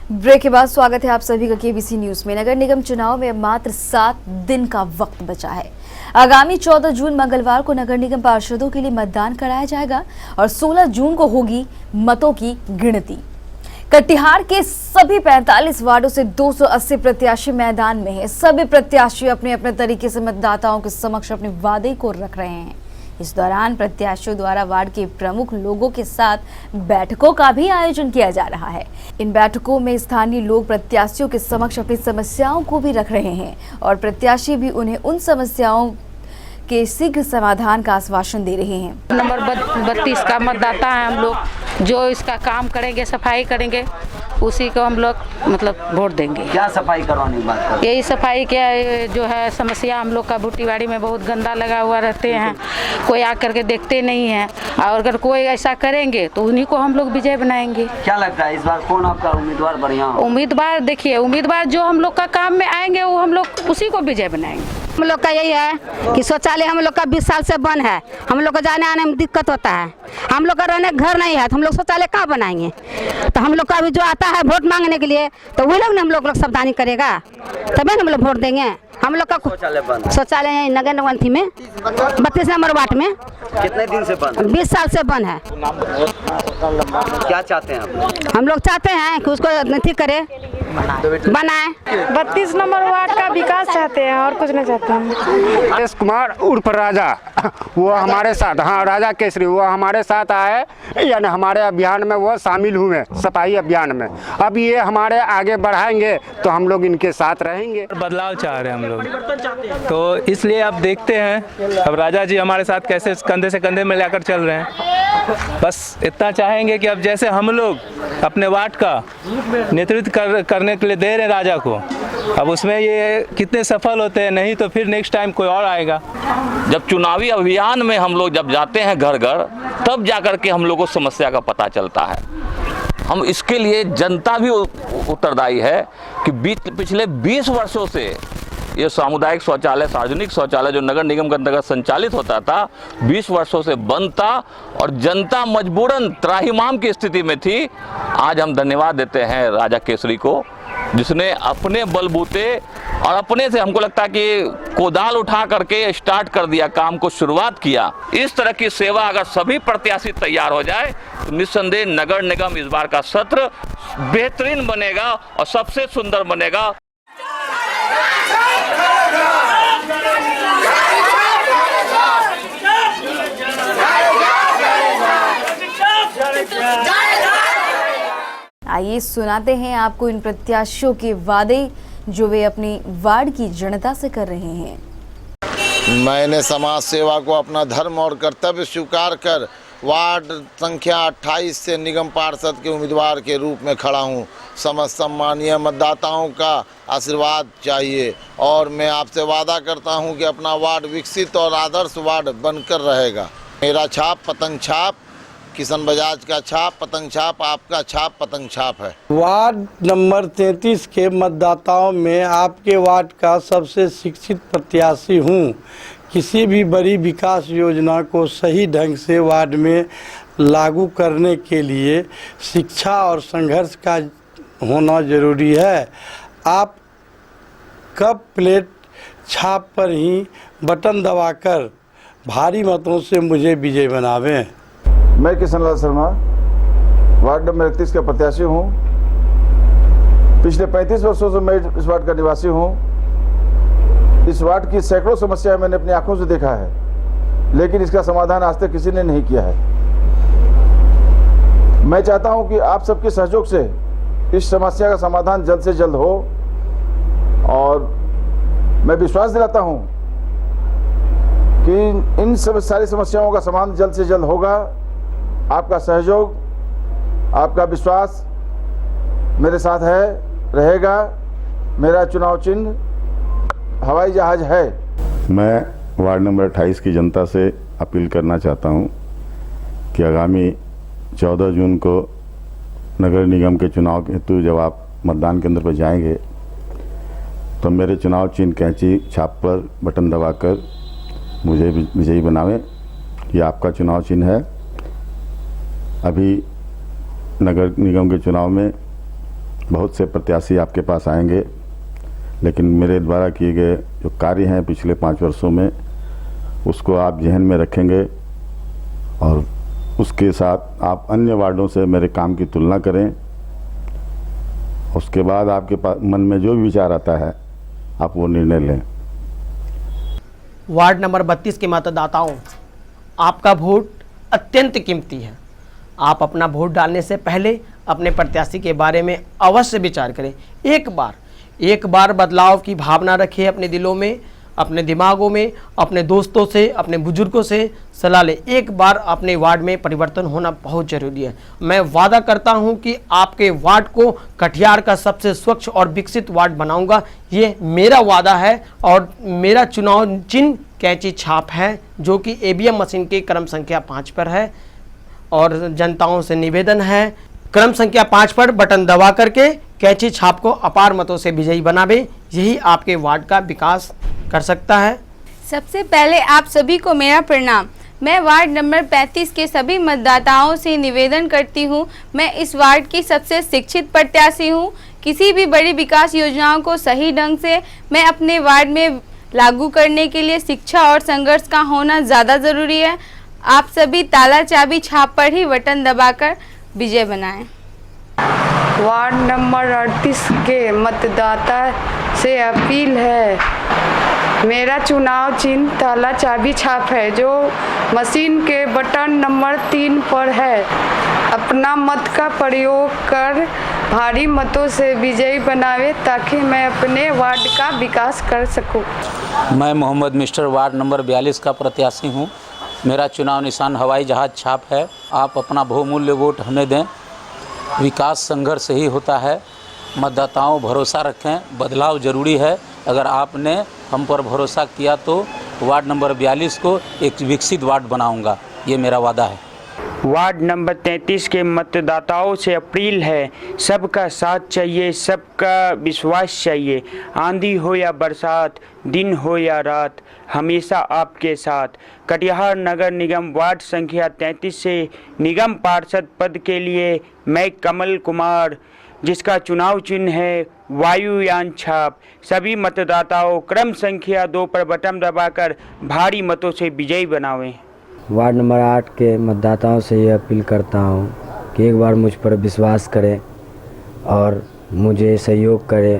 Break के बाद स्वागत है आप सभी का केबीसी न्यूज में। नगर निगम चुनाव में मात्र 7 दिन का वक्त बचा है। आगामी 14 जून मंगलवार को नगर निगम पार्षदों के लिए मतदान कराया जाएगा और 16 जून को होगी मतों की गिनती। कटिहार के सभी 45 वार्डों से 280 प्रत्याशी मैदान में हैं। सभी प्रत्याशी अपने अपने तरीके से मतदाताओं के समक्ष अपने वादे को रख रहे हैं। इस दौरान प्रत्याशियों द्वारा वार्ड के प्रमुख लोगों के साथ बैठकों का भी आयोजन किया जा रहा है। इन बैठकों में स्थानीय लोग प्रत्याशियों के समक्ष अपनी समस्याओं को भी रख रहे हैं और प्रत्याशी भी उन्हें उन समस्याओं के शीघ्र समाधान का आश्वासन दे रहे हैं। नंबर 32 का मतदाता है हम लोग, जो इसका काम करेंगे, सफाई करेंगे, उसी को हम लोग मतलब वोट देंगे। क्या सफाई करवाने की बात कर? यही सफाई क्या जो है समस्या हम लोग का भुट्टीबाड़ी में बहुत गंदा लगा हुआ रहते हैं, कोई आकर के देखते नहीं है और अगर कोई ऐसा करेंगे तो उन्हीं को हम लोग विजय बनाएंगे। क्या लगता है इस बार कौन आपका उम्मीदवार बढ़िया हो? उम्मीदवार देखिए, उम्मीदवार जो हम लोग का काम में आएंगे वो हम लोग उसी को विजय बनाएंगे। हम लोग का यही है कि शौचालय हम लोग का 20 साल से बंद है। हम लोग को जाने आने में दिक्कत होता है। हम लोग का रहने घर नहीं है तो हम लोग शौचालय कहाँ बनाएंगे? तो हम लोग का अभी जो आता है वोट मांगने के लिए तो वही लोग ने हम लोग सावधानी करेगा तभी हम लोग वोट देंगे। हम लोग का शौचालय नगर निगम में 32 नंबर वार्ड में कितने दिन से बंद? 20 साल से बंद है। क्या चाहते हैं आप? हम लोग चाहते हैं कि उसको नहीं करे, बनाए। 32 नंबर वार्ड का विकास चाहते हैं और कुछ नहीं चाहते हैं। राजेश कुमार उर्फ राजा, वो हमारे साथ, हाँ राजा केसरी, वो हमारे साथ आए, यानी हमारे अभियान में वो शामिल हुए, सफाई अभियान में। अब ये हमारे आगे बढ़ाएंगे तो हम लोग इनके साथ रहेंगे। बदलाव चाह रहे हैं हम लोग, तो इसलिए अब देखते हैं अब राजा जी हमारे साथ कैसे कंधे से कंधे में लेकर चल रहे हैं। बस इतना चाहेंगे कि अब जैसे हम लोग अपने वार्ड का नेतृत्व करने के लिए दे रहे हैं राजा को, अब उसमें ये कितने सफल होते हैं, नहीं तो फिर नेक्स्ट टाइम कोई और आएगा। जब चुनावी अभियान में हम लोग जब जाते हैं घर घर, तब जाकर के हम लोग को समस्या का पता चलता है। हम इसके लिए जनता भी उत्तरदायी है कि पिछले 20 वर्षों से ये सामुदायिक शौचालय, सार्वजनिक शौचालय जो नगर निगम के अंतर्गत संचालित होता था, 20 वर्षों से बंद था और जनता मजबूरन त्राहिमाम की स्थिति में थी। आज हम धन्यवाद देते हैं राजा केसरी को, जिसने अपने बलबूते और अपने से, हमको लगता है कि कोदाल उठा करके स्टार्ट कर दिया, काम को शुरुआत किया। इस तरह की सेवा अगर सभी प्रत्याशी तैयार हो जाए तो निस्संदेह नगर निगम इस बार का सत्र बेहतरीन बनेगा और सबसे सुंदर बनेगा। आइए सुनाते हैं आपको इन प्रत्याशियों के वादे जो वे अपनी वार्ड की जनता से कर रहे हैं। मैंने समाज सेवा को अपना धर्म और कर्तव्य स्वीकार कर वार्ड संख्या 28 से निगम पार्षद के उम्मीदवार के रूप में खड़ा हूं। समस्त सम्मानीय मतदाताओं का आशीर्वाद चाहिए और मैं आपसे वादा करता हूं कि अपना वार्ड विकसित और आदर्श वार्ड बनकर रहेगा। मेरा छाप पतंग छाप, किशन बजाज का छाप पतंग छाप, आपका छाप पतंग छाप है। वार्ड नंबर 33 के मतदाताओं में आपके वार्ड का सबसे शिक्षित प्रत्याशी हूं। किसी भी बड़ी विकास योजना को सही ढंग से वार्ड में लागू करने के लिए शिक्षा और संघर्ष का होना जरूरी है। आप कप प्लेट छाप पर ही बटन दबाकर भारी मतों से मुझे विजय बनावें। मैं किशन लाल शर्मा वार्ड नंबर 31 का प्रत्याशी हूं। पिछले 35 वर्षों से मैं इस वार्ड का निवासी हूं। इस वार्ड की सैकड़ों समस्याएं मैंने अपनी आंखों से देखा है, लेकिन इसका समाधान आज तक किसी ने नहीं किया है। मैं चाहता हूं कि आप सबके सहयोग से इस समस्या का समाधान जल्द से जल्द हो और मैं विश्वास दिलाता हूं कि इन सब सारी समस्याओं का समाधान जल्द से जल्द होगा। आपका सहयोग, आपका विश्वास मेरे साथ है, रहेगा। मेरा चुनाव चिन्ह हवाई जहाज है। मैं वार्ड नंबर 28 की जनता से अपील करना चाहता हूं कि आगामी 14 जून को नगर निगम के चुनाव हेतु जब आप मतदान केंद्र पर जाएंगे तो मेरे चुनाव चिन्ह कैंची छाप पर बटन दबाकर मुझे विजयी बनावें। ये आपका चुनाव चिन्ह है। अभी नगर निगम के चुनाव में बहुत से प्रत्याशी आपके पास आएंगे, लेकिन मेरे द्वारा किए गए जो कार्य हैं पिछले 5 वर्षों में, उसको आप जहन में रखेंगे और उसके साथ आप अन्य वार्डों से मेरे काम की तुलना करें। उसके बाद आपके पास मन में जो भी विचार आता है आप वो निर्णय लें। वार्ड नंबर 32 के मतदाताओं, आपका वोट अत्यंत कीमती है। आप अपना वोट डालने से पहले अपने प्रत्याशी के बारे में अवश्य विचार करें। एक बार बदलाव की भावना रखें अपने दिलों में, अपने दिमागों में, अपने दोस्तों से, अपने बुजुर्गों से सलाह लें। एक बार अपने वार्ड में परिवर्तन होना बहुत ज़रूरी है। मैं वादा करता हूं कि आपके वार्ड को कटिहार का सबसे स्वच्छ और विकसित वार्ड बनाऊंगा। ये मेरा वादा है और मेरा चुनाव चिन्ह कैंची छाप है, जो कि ईवीएम मशीन के क्रम संख्या 5 पर है। और जनताओं से निवेदन है, क्रम संख्या 5 पर बटन दबा करके कैंची छाप को अपार मतों से विजयी बनावे। यही आपके वार्ड का विकास कर सकता है। सबसे पहले आप सभी को मेरा प्रणाम। मैं वार्ड नंबर 35 के सभी मतदाताओं से निवेदन करती हूं, मैं इस वार्ड की सबसे शिक्षित प्रत्याशी हूं। किसी भी बड़ी विकास योजनाओं को सही ढंग से मैं अपने वार्ड में लागू करने के लिए शिक्षा और संघर्ष का होना ज़्यादा ज़रूरी है। आप सभी ताला चाबी छाप पर ही बटन दबाकर विजय बनाएं। वार्ड नंबर 38 के मतदाता से अपील है, मेरा चुनाव चिन्ह ताला चाबी छाप है, जो मशीन के बटन नंबर 3 पर है। अपना मत का प्रयोग कर भारी मतों से विजयी बनावे, ताकि मैं अपने वार्ड का विकास कर सकूं। मैं मोहम्मद मिस्टर वार्ड नंबर 42 का प्रत्याशी हूं। मेरा चुनाव निशान हवाई जहाज छाप है। आप अपना बहुमूल्य वोट हमें दें। विकास संघर्ष से ही होता है। मतदाताओं भरोसा रखें, बदलाव ज़रूरी है। अगर आपने हम पर भरोसा किया तो वार्ड नंबर 42 को एक विकसित वार्ड बनाऊंगा, ये मेरा वादा है। वार्ड नंबर 33 के मतदाताओं से अपील है, सबका साथ चाहिए, सबका विश्वास चाहिए। आंधी हो या बरसात, दिन हो या रात, हमेशा आपके साथ। कटिहार नगर निगम वार्ड संख्या 33 से निगम पार्षद पद के लिए मैं कमल कुमार, जिसका चुनाव चिन्ह है वायुयान छाप, सभी मतदाताओं क्रम संख्या 2 पर बटन दबाकर भारी मतों से विजयी बनावें। वार्ड नंबर 8 के मतदाताओं से ये अपील करता हूँ कि एक बार मुझ पर विश्वास करें और मुझे सहयोग करें,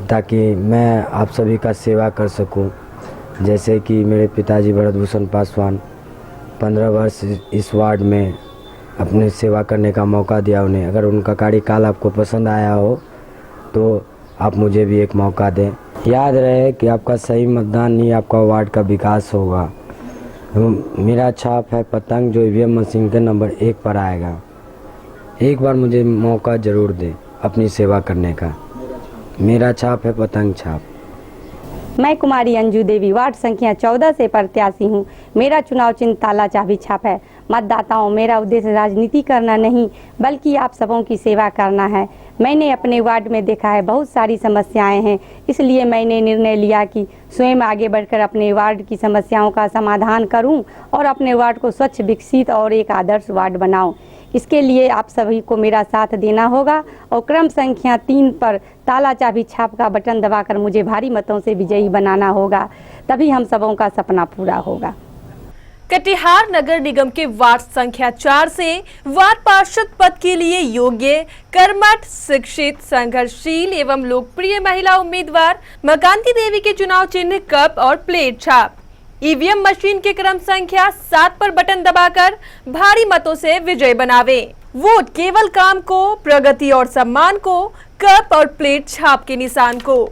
ताकि मैं आप सभी का सेवा कर सकूं। जैसे कि मेरे पिताजी भरत भूषण पासवान 15 वर्ष इस वार्ड में अपने सेवा करने का मौका दिया उन्हें। अगर उनका कार्यकाल आपको पसंद आया हो तो आप मुझे भी एक मौका दें। याद रहे कि आपका सही मतदान ही आपका वार्ड का विकास होगा। मेरा छाप है पतंग, जो ईवीएम मशीन के नंबर 1 पर आएगा। एक बार मुझे मौका ज़रूर दें अपनी सेवा करने का। मेरा छाप है पतंग छाप। मैं कुमारी अंजू देवी वार्ड संख्या 14 से प्रत्याशी हूँ। मेरा चुनाव चिन्ह ताला चाबी छाप है। मतदाताओं, मेरा उद्देश्य राजनीति करना नहीं, बल्कि आप सबों की सेवा करना है। मैंने अपने वार्ड में देखा है बहुत सारी समस्याएं हैं, इसलिए मैंने निर्णय लिया कि स्वयं आगे बढ़कर अपने वार्ड की समस्याओं का समाधान करूं और अपने वार्ड को स्वच्छ, विकसित और एक आदर्श वार्ड बनाऊं। इसके लिए आप सभी को मेरा साथ देना होगा और क्रम संख्या 3 पर ताला चाबी छाप का बटन दबाकर मुझे भारी मतों से विजयी बनाना होगा, तभी हम सबों का सपना पूरा होगा। कटिहार नगर निगम के वार्ड संख्या 4 से वार्ड पार्षद पद के लिए योग्य, कर्मठ, शिक्षित, संघर्षशील एवं लोकप्रिय महिला उम्मीदवार मकांती देवी के चुनाव चिन्ह कप और प्लेट छाप, ईवीएम मशीन के क्रम संख्या 7 पर बटन दबाकर भारी मतों से विजय बनावे। वोट केवल काम को, प्रगति और सम्मान को, कप और प्लेट छाप के निशान को।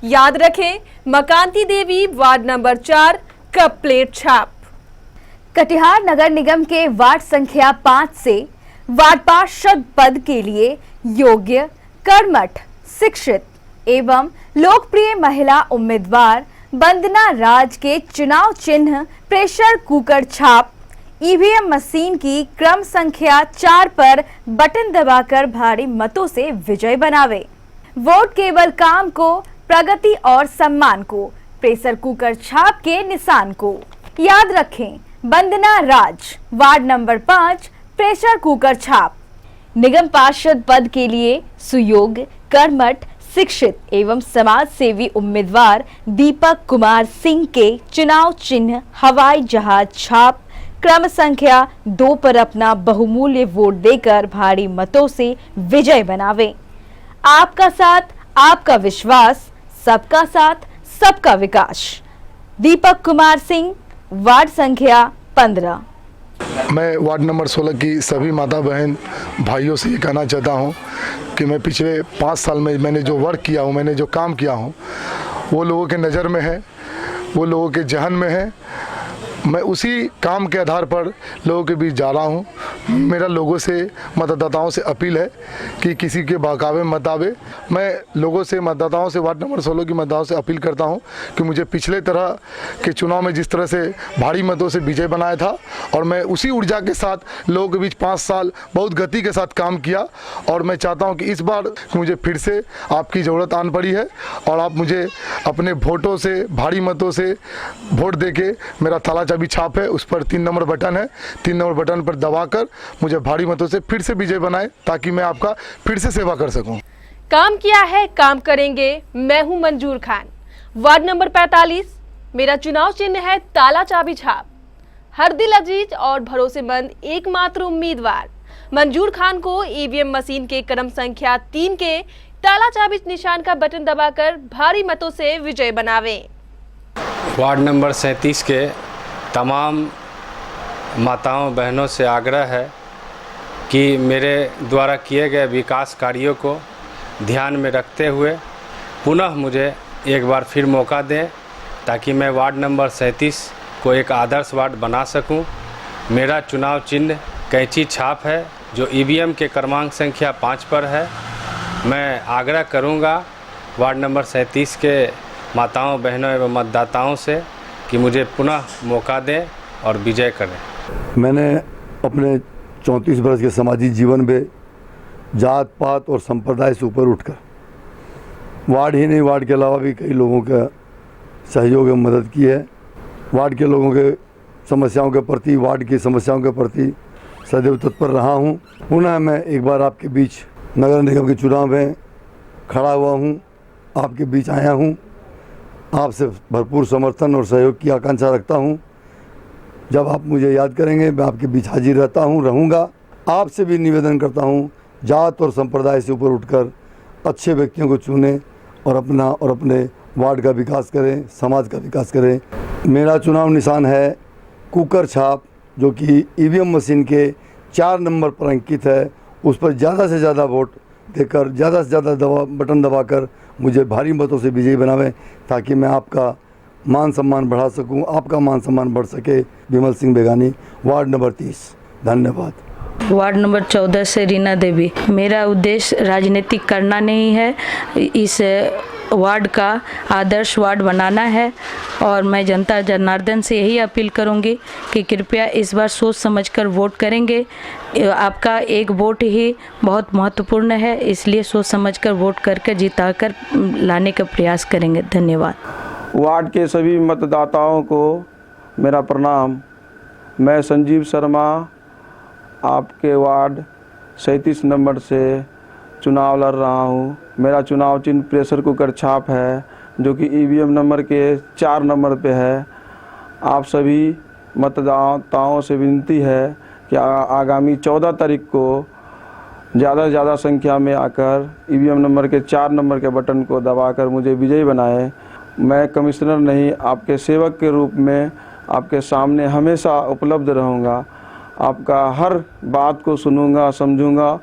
याद रखें, मकांती देवी वार्ड नंबर 4, कप प्लेट छाप। कटिहार नगर निगम के वार्ड संख्या 5 से वार्ड पार्षद पद के लिए योग्य, कर्मठ, शिक्षित एवं लोकप्रिय महिला उम्मीदवार वंदना राज के चुनाव चिन्ह प्रेशर कुकर छाप, ईवीएम मशीन की क्रम संख्या 4 पर बटन दबाकर भारी मतों से विजय बनावे। वोट केवल काम को, प्रगति और सम्मान को, प्रेशर कुकर छाप के निशान को। याद रखें, वंदना राज वार्ड नंबर 5, प्रेशर कुकर छाप। निगम पार्षद पद के लिए सुयोग्य, कर्मठ, शिक्षित एवं समाज सेवी उम्मीदवार दीपक कुमार सिंह के चुनाव चिन्ह हवाई जहाज छाप क्रम संख्या 2 पर अपना बहुमूल्य वोट देकर भारी मतों से विजय बनावे। आपका साथ, आपका विश्वास, सबका साथ, सबका विकास। दीपक कुमार सिंह, वार्ड संख्या 15। मैं वार्ड नंबर 16 की सभी माता बहन भाइयों से ये कहना चाहता हूँ कि मैं पिछले 5 साल में मैंने जो वर्क किया हूँ, मैंने जो काम किया हूँ, वो लोगों के नज़र में है, वो लोगों के जहन में है। मैं उसी काम के आधार पर लोगों के बीच जा रहा हूँ। मेरा लोगों से, मतदाताओं से अपील है कि किसी के बहकावे मत आवे। मैं लोगों से, मतदाताओं से, वार्ड नंबर 16 की मतदाताओं से अपील करता हूँ कि मुझे पिछले तरह के चुनाव में जिस तरह से भारी मतों से विजय बनाया था और मैं उसी ऊर्जा के साथ लोगों के बीच 5 साल बहुत गति के साथ काम किया और मैं चाहता हूँ कि इस बार मुझे फिर से आपकी ज़रूरत आन पड़ी है और आप मुझे अपने वोटों से, भारी मतों से वोट देके, मेरा ताला चाबी छाप है, उस पर 3 नंबर बटन है, 3 नंबर बटन पर दबाकर मुझे भारी मतों से फिर से विजय बनाए ताकि मैं आपका फिर से सेवा कर सकूं। काम किया है, काम करेंगे। मैं हूं मंजूर खान, वार्ड नंबर 45। मेरा चुनाव चिन्ह है ताला चाबी छाप। हर दिल अजीज और भरोसेमंद एकमात्र उम्मीदवार मंजूर खान को ईवीएम मशीन के क्रम संख्या 3 के ताला चाबी निशान का बटन दबाकर भारी मतों से विजय बनावे। वार्ड नंबर 37 के तमाम माताओं बहनों से आग्रह है कि मेरे द्वारा किए गए विकास कार्यों को ध्यान में रखते हुए पुनः मुझे एक बार फिर मौका दें ताकि मैं वार्ड नंबर 37 को एक आदर्श वार्ड बना सकूं। मेरा चुनाव चिन्ह कैंची छाप है जो ईवीएम के क्रमांक संख्या 5 पर है। मैं आग्रह करूंगा वार्ड नंबर 37 के माताओं बहनों एवं मतदाताओं से कि मुझे पुनः मौका दें और विजय करें। मैंने अपने 34 वर्ष के सामाजिक जीवन में जात पात और संप्रदाय से ऊपर उठकर वार्ड ही नहीं, वार्ड के अलावा भी कई लोगों का सहयोग एवं मदद की है। वार्ड के लोगों के समस्याओं के प्रति, वार्ड की समस्याओं के प्रति सदैव तत्पर रहा हूं। पुनः मैं एक बार आपके बीच नगर निगम के चुनाव में खड़ा हुआ हूं, आपके बीच आया हूं। आपसे भरपूर समर्थन और सहयोग की आकांक्षा रखता हूं। जब आप मुझे याद करेंगे मैं आपके बीच हाजिर रहता हूं, रहूंगा। आपसे भी निवेदन करता हूं, जात और संप्रदाय से ऊपर उठकर अच्छे व्यक्तियों को चुनें और अपना और अपने वार्ड का विकास करें, समाज का विकास करें। मेरा चुनाव निशान है कुकर छाप जो कि ईवीएम मशीन के 4 नंबर पर अंकित है। उस पर ज़्यादा से ज़्यादा वोट देकर, ज़्यादा से ज़्यादा बटन दबाकर मुझे भारी मतों से विजयी बनावें ताकि मैं आपका मान सम्मान बढ़ा सकूं, आपका मान सम्मान बढ़ सके। विमल सिंह बेगानी, वार्ड नंबर 30। धन्यवाद। वार्ड नंबर 14 से रीना देवी। मेरा उद्देश्य राजनीतिक करना नहीं है, इस वार्ड का आदर्श वार्ड बनाना है और मैं जनता जनार्दन से यही अपील करूंगी कि कृपया इस बार सोच समझकर वोट करेंगे। आपका एक वोट ही बहुत महत्वपूर्ण है, इसलिए सोच समझकर वोट करके जिताकर लाने का प्रयास करेंगे। धन्यवाद। वार्ड के सभी मतदाताओं को मेरा प्रणाम। मैं संजीव शर्मा आपके वार्ड 37 नंबर से चुनाव लड़ रहा हूँ। मेरा चुनाव चिन्ह प्रेशर कुकर छाप है जो कि ईवीएम नंबर के 4 नंबर पे है। आप सभी मतदाताओं से विनती है कि आगामी 14 तारीख को ज़्यादा से ज़्यादा संख्या में आकर ईवीएम नंबर के 4 नंबर के बटन को दबाकर मुझे विजयी बनाएं। मैं कमिश्नर नहीं, आपके सेवक के रूप में आपके सामने हमेशा उपलब्ध रहूँगा। आपका हर बात को सुनूंगा, समझूंगा